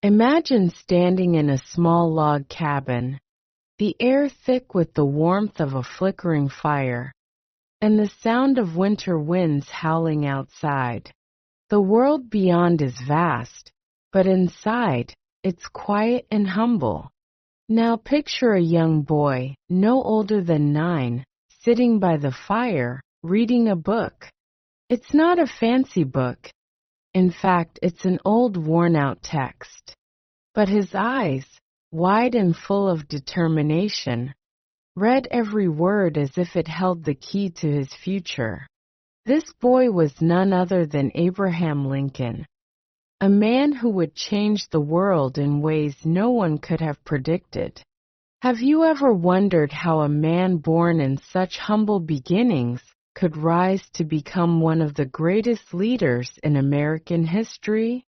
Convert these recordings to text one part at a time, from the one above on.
Imagine standing in a small log cabin, the air thick with the warmth of a flickering fire, and the sound of winter winds howling outside. The world beyond is vast, but inside, it's quiet and humble. Now picture a young boy, no older than 9, sitting by the fire, reading a book. It's not a fancy book. In fact, it's an old worn-out text. But his eyes, wide and full of determination, read every word as if it held the key to his future. This boy was none other than Abraham Lincoln, a man who would change the world in ways no one could have predicted. Have you ever wondered how a man born in such humble beginnings could rise to become one of the greatest leaders in American history?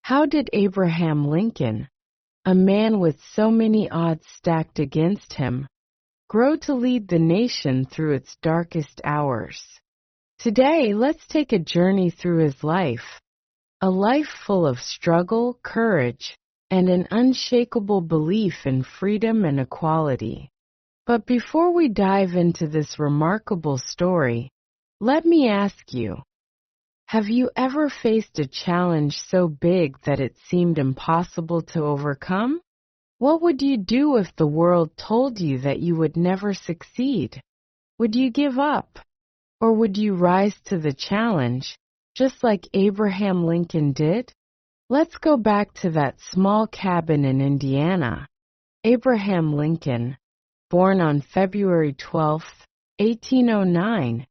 How did Abraham Lincoln, a man with so many odds stacked against him, grow to lead the nation through its darkest hours? Today, let's take a journey through his life, a life full of struggle, courage, and an unshakable belief in freedom and equality. But before we dive into this remarkable story, let me ask you, have you ever faced a challenge so big that it seemed impossible to overcome? What would you do if the world told you that you would never succeed? Would you give up? Or would you rise to the challenge, just like Abraham Lincoln did? Let's go back to that small cabin in Indiana. Abraham Lincoln, born on February 12, 1809,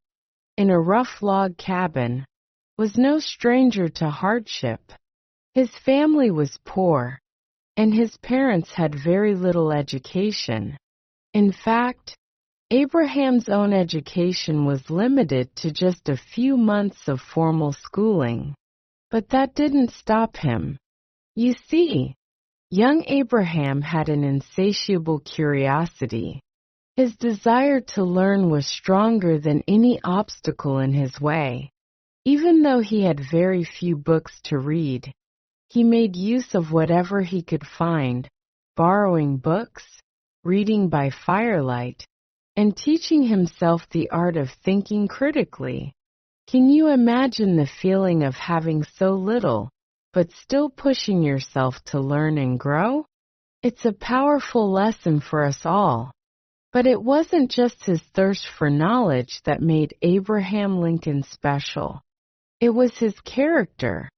in a rough log cabin, was no stranger to hardship. His family was poor, and his parents had very little education. In fact, Abraham's own education was limited to just a few months of formal schooling. But that didn't stop him. You see, young Abraham had an insatiable curiosity. His desire to learn was stronger than any obstacle in his way. Even though he had very few books to read, he made use of whatever he could find, borrowing books, reading by firelight, and teaching himself the art of thinking critically. Can you imagine the feeling of having so little, but still pushing yourself to learn and grow? It's a powerful lesson for us all. But it wasn't just his thirst for knowledge that made Abraham Lincoln special. It was his character,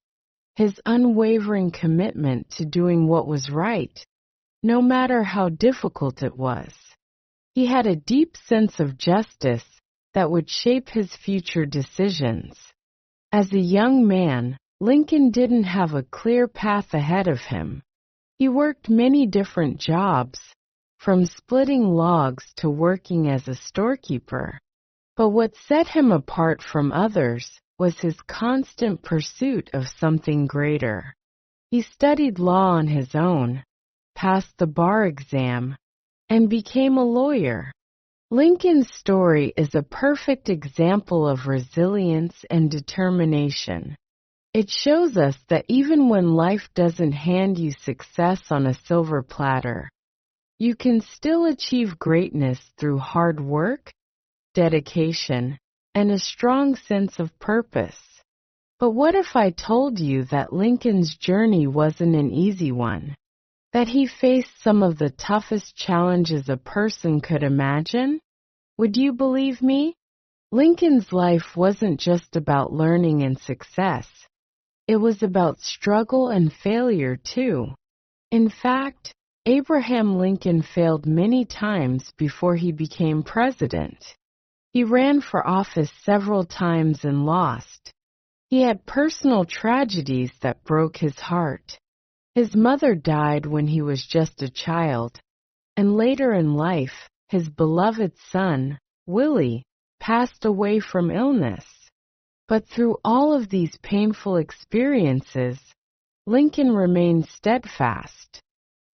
his unwavering commitment to doing what was right, no matter how difficult it was. He had a deep sense of justice that would shape his future decisions. As a young man, Lincoln didn't have a clear path ahead of him. He worked many different jobs, from splitting logs to working as a storekeeper. But what set him apart from others was his constant pursuit of something greater. He studied law on his own, passed the bar exam, and became a lawyer. Lincoln's story is a perfect example of resilience and determination. It shows us that even when life doesn't hand you success on a silver platter, you can still achieve greatness through hard work, dedication, and a strong sense of purpose. But what if I told you that Lincoln's journey wasn't an easy one? That he faced some of the toughest challenges a person could imagine? Would you believe me? Lincoln's life wasn't just about learning and success. It was about struggle and failure too. In fact, Abraham Lincoln failed many times before he became president. He ran for office several times and lost. He had personal tragedies that broke his heart. His mother died when he was just a child, and later in life, his beloved son, Willie, passed away from illness. But through all of these painful experiences, Lincoln remained steadfast.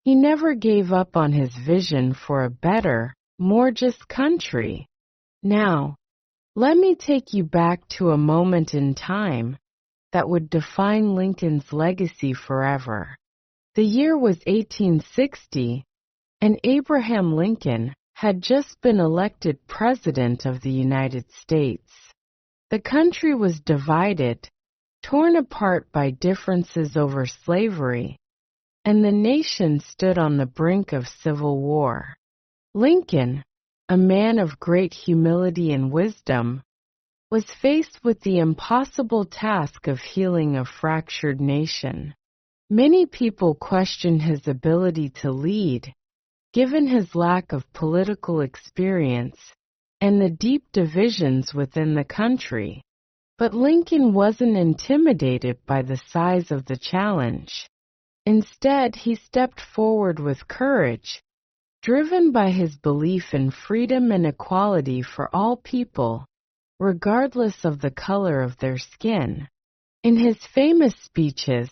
He never gave up on his vision for a better, more just country. Now, let me take you back to a moment in time that would define Lincoln's legacy forever. The year was 1860, and Abraham Lincoln had just been elected President of the United States. The country was divided, torn apart by differences over slavery, and the nation stood on the brink of civil war. Lincoln, a man of great humility and wisdom, was faced with the impossible task of healing a fractured nation. Many people questioned his ability to lead, given his lack of political experience and the deep divisions within the country. But Lincoln wasn't intimidated by the size of the challenge. Instead, he stepped forward with courage, driven by his belief in freedom and equality for all people, regardless of the color of their skin. In his famous speeches,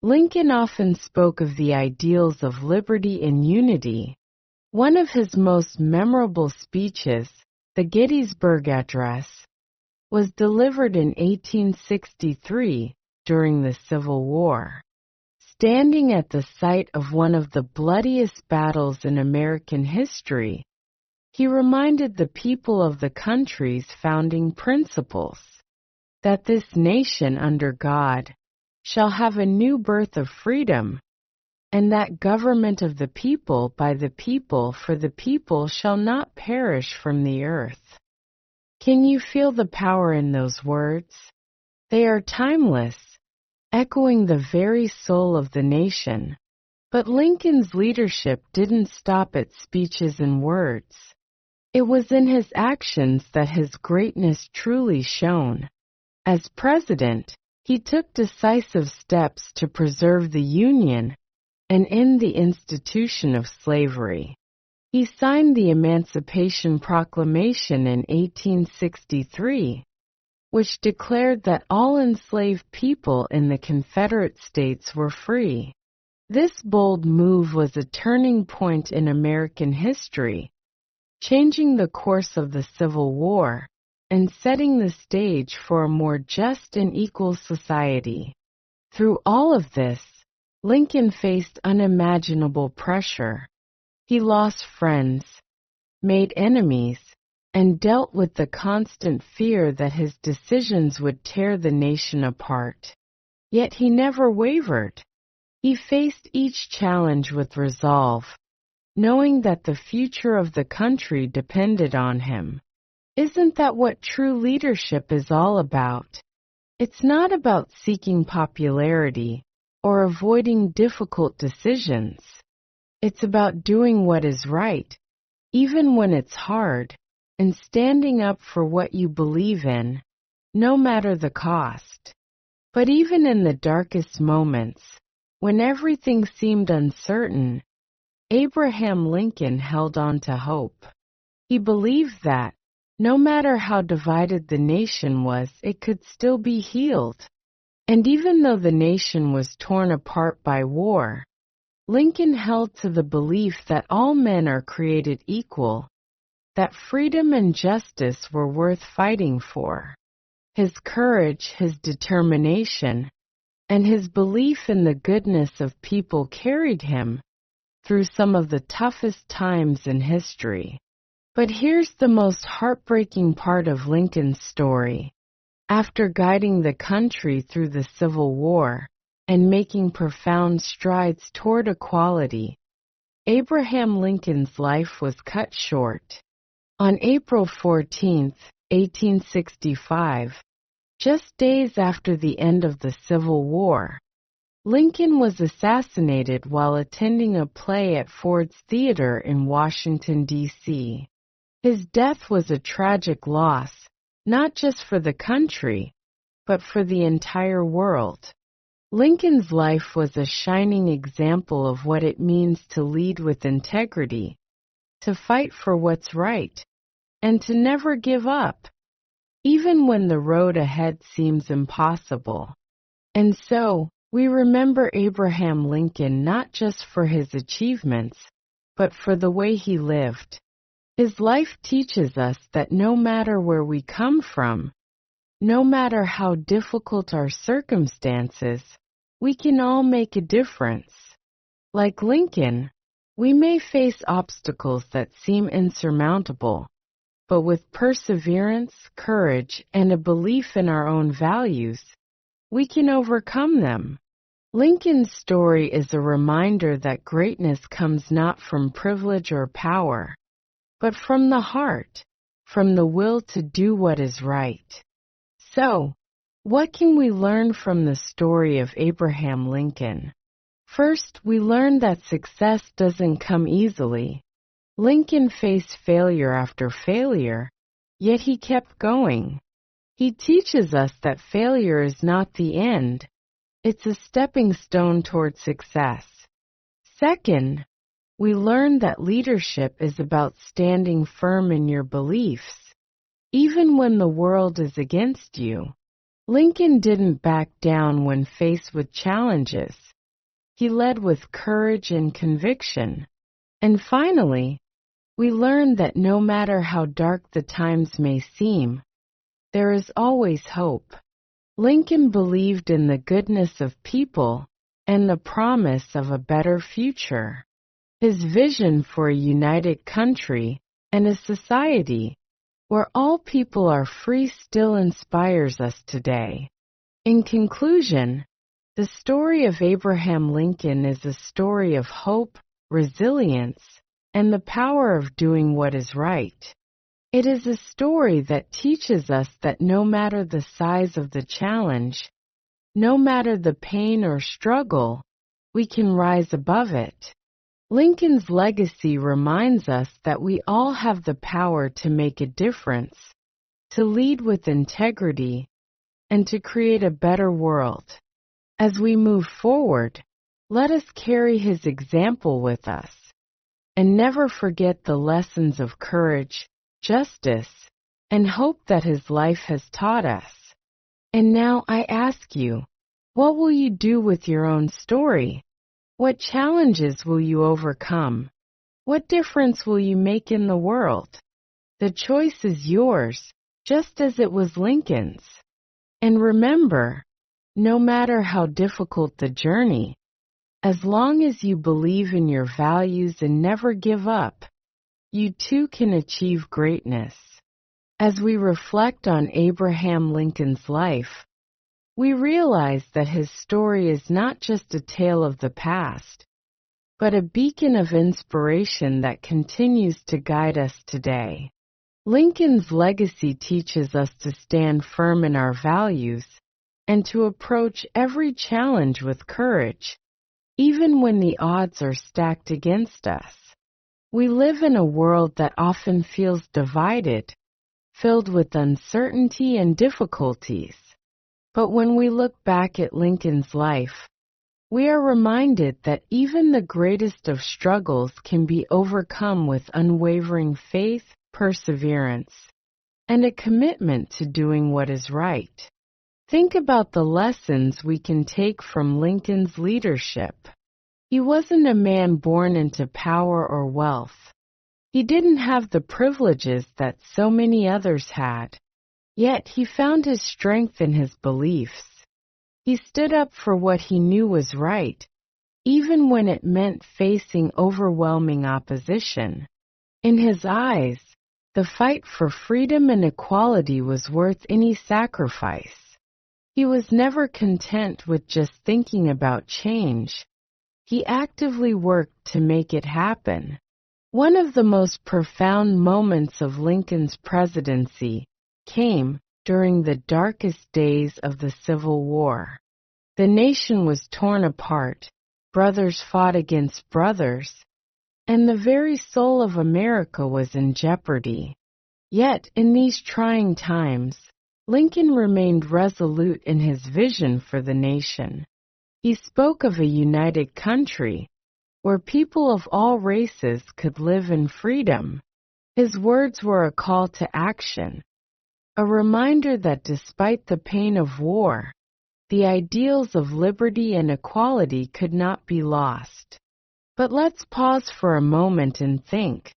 Lincoln often spoke of the ideals of liberty and unity. One of his most memorable speeches, the Gettysburg Address, was delivered in 1863 during the Civil War. Standing at the site of one of the bloodiest battles in American history, he reminded the people of the country's founding principles, that this nation under God shall have a new birth of freedom, and that government of the people by the people for the people shall not perish from the earth. Can you feel the power in those words? They are timeless, echoing the very soul of the nation. But Lincoln's leadership didn't stop at speeches and words. It was in his actions that his greatness truly shone. As president, he took decisive steps to preserve the Union and end the institution of slavery. He signed the Emancipation Proclamation in 1863, which declared that all enslaved people in the Confederate States were free. This bold move was a turning point in American history, changing the course of the Civil War and setting the stage for a more just and equal society. Through all of this, Lincoln faced unimaginable pressure. He lost friends, made enemies, and dealt with the constant fear that his decisions would tear the nation apart. Yet he never wavered. He faced each challenge with resolve, knowing that the future of the country depended on him. Isn't that what true leadership is all about? It's not about seeking popularity or avoiding difficult decisions. It's about doing what is right, even when it's hard, and standing up for what you believe in, no matter the cost. But even in the darkest moments, when everything seemed uncertain, Abraham Lincoln held on to hope. He believed that, no matter how divided the nation was, it could still be healed. And even though the nation was torn apart by war, Lincoln held to the belief that all men are created equal, that freedom and justice were worth fighting for. His courage, his determination, and his belief in the goodness of people carried him through some of the toughest times in history. But here's the most heartbreaking part of Lincoln's story. After guiding the country through the Civil War and making profound strides toward equality, Abraham Lincoln's life was cut short. On April 14, 1865, just days after the end of the Civil War, Lincoln was assassinated while attending a play at Ford's Theater in Washington, D.C. His death was a tragic loss, not just for the country, but for the entire world. Lincoln's life was a shining example of what it means to lead with integrity, to fight for what's right, and to never give up, even when the road ahead seems impossible. And so, we remember Abraham Lincoln not just for his achievements, but for the way he lived. His life teaches us that no matter where we come from, no matter how difficult our circumstances, we can all make a difference. Like Lincoln, we may face obstacles that seem insurmountable, but with perseverance, courage, and a belief in our own values, we can overcome them. Lincoln's story is a reminder that greatness comes not from privilege or power, but from the heart, from the will to do what is right. So, what can we learn from the story of Abraham Lincoln? First, we learn that success doesn't come easily. Lincoln faced failure after failure, yet he kept going. He teaches us that failure is not the end. It's a stepping stone toward success. Second, we learn that leadership is about standing firm in your beliefs, even when the world is against you. Lincoln didn't back down when faced with challenges. He led with courage and conviction. And finally, we learn that no matter how dark the times may seem, there is always hope. Lincoln believed in the goodness of people and the promise of a better future. His vision for a united country and a society where all people are free still inspires us today. In conclusion, the story of Abraham Lincoln is a story of hope, resilience, and the power of doing what is right. It is a story that teaches us that no matter the size of the challenge, no matter the pain or struggle, we can rise above it. Lincoln's legacy reminds us that we all have the power to make a difference, to lead with integrity, and to create a better world. As we move forward, let us carry his example with us, and never forget the lessons of courage, justice, and hope that his life has taught us. And now I ask you, what will you do with your own story? What challenges will you overcome? What difference will you make in the world? The choice is yours, just as it was Lincoln's. And remember, no matter how difficult the journey, as long as you believe in your values and never give up, you too can achieve greatness. As we reflect on Abraham Lincoln's life, we realize that his story is not just a tale of the past, but a beacon of inspiration that continues to guide us today. Lincoln's legacy teaches us to stand firm in our values and to approach every challenge with courage, even when the odds are stacked against us. We live in a world that often feels divided, filled with uncertainty and difficulties. But when we look back at Lincoln's life, we are reminded that even the greatest of struggles can be overcome with unwavering faith, perseverance, and a commitment to doing what is right. Think about the lessons we can take from Lincoln's leadership. He wasn't a man born into power or wealth. He didn't have the privileges that so many others had. Yet he found his strength in his beliefs. He stood up for what he knew was right, even when it meant facing overwhelming opposition. In his eyes, the fight for freedom and equality was worth any sacrifice. He was never content with just thinking about change. He actively worked to make it happen. One of the most profound moments of Lincoln's presidency came during the darkest days of the Civil War. The nation was torn apart, brothers fought against brothers, and the very soul of America was in jeopardy. Yet, in these trying times, Lincoln remained resolute in his vision for the nation. He spoke of a united country, where people of all races could live in freedom. His words were a call to action, a reminder that despite the pain of war, the ideals of liberty and equality could not be lost. But let's pause for a moment and think.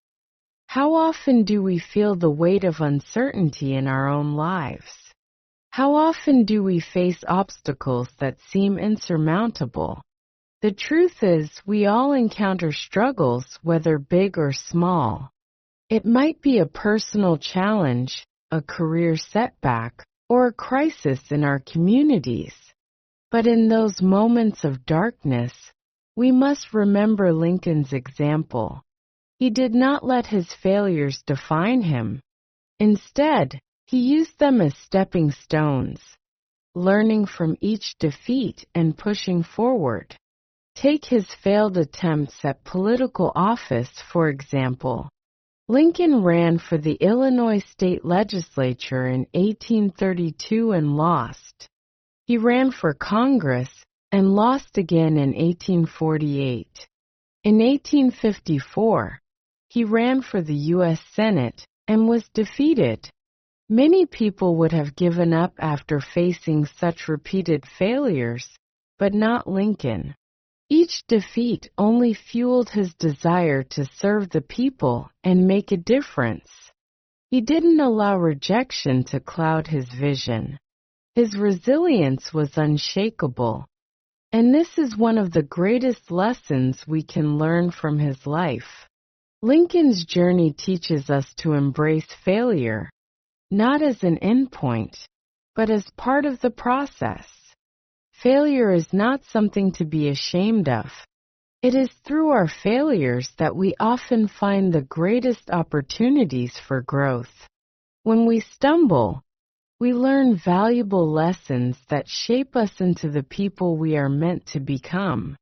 How often do we feel the weight of uncertainty in our own lives? How often do we face obstacles that seem insurmountable? The truth is, we all encounter struggles, whether big or small. It might be a personal challenge, a career setback, or a crisis in our communities. But in those moments of darkness, we must remember Lincoln's example. He did not let his failures define him. Instead, he used them as stepping stones, learning from each defeat and pushing forward. Take his failed attempts at political office, for example. Lincoln ran for the Illinois state legislature in 1832 and lost. He ran for Congress and lost again in 1848. In 1854, he ran for the U.S. Senate and was defeated. Many people would have given up after facing such repeated failures, but not Lincoln. Each defeat only fueled his desire to serve the people and make a difference. He didn't allow rejection to cloud his vision. His resilience was unshakable. And this is one of the greatest lessons we can learn from his life. Lincoln's journey teaches us to embrace failure, not as an endpoint, but as part of the process. Failure is not something to be ashamed of. It is through our failures that we often find the greatest opportunities for growth. When we stumble, we learn valuable lessons that shape us into the people we are meant to become.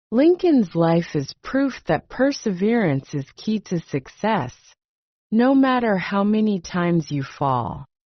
Lincoln's life is proof that perseverance is key to success, no matter how many times you fall.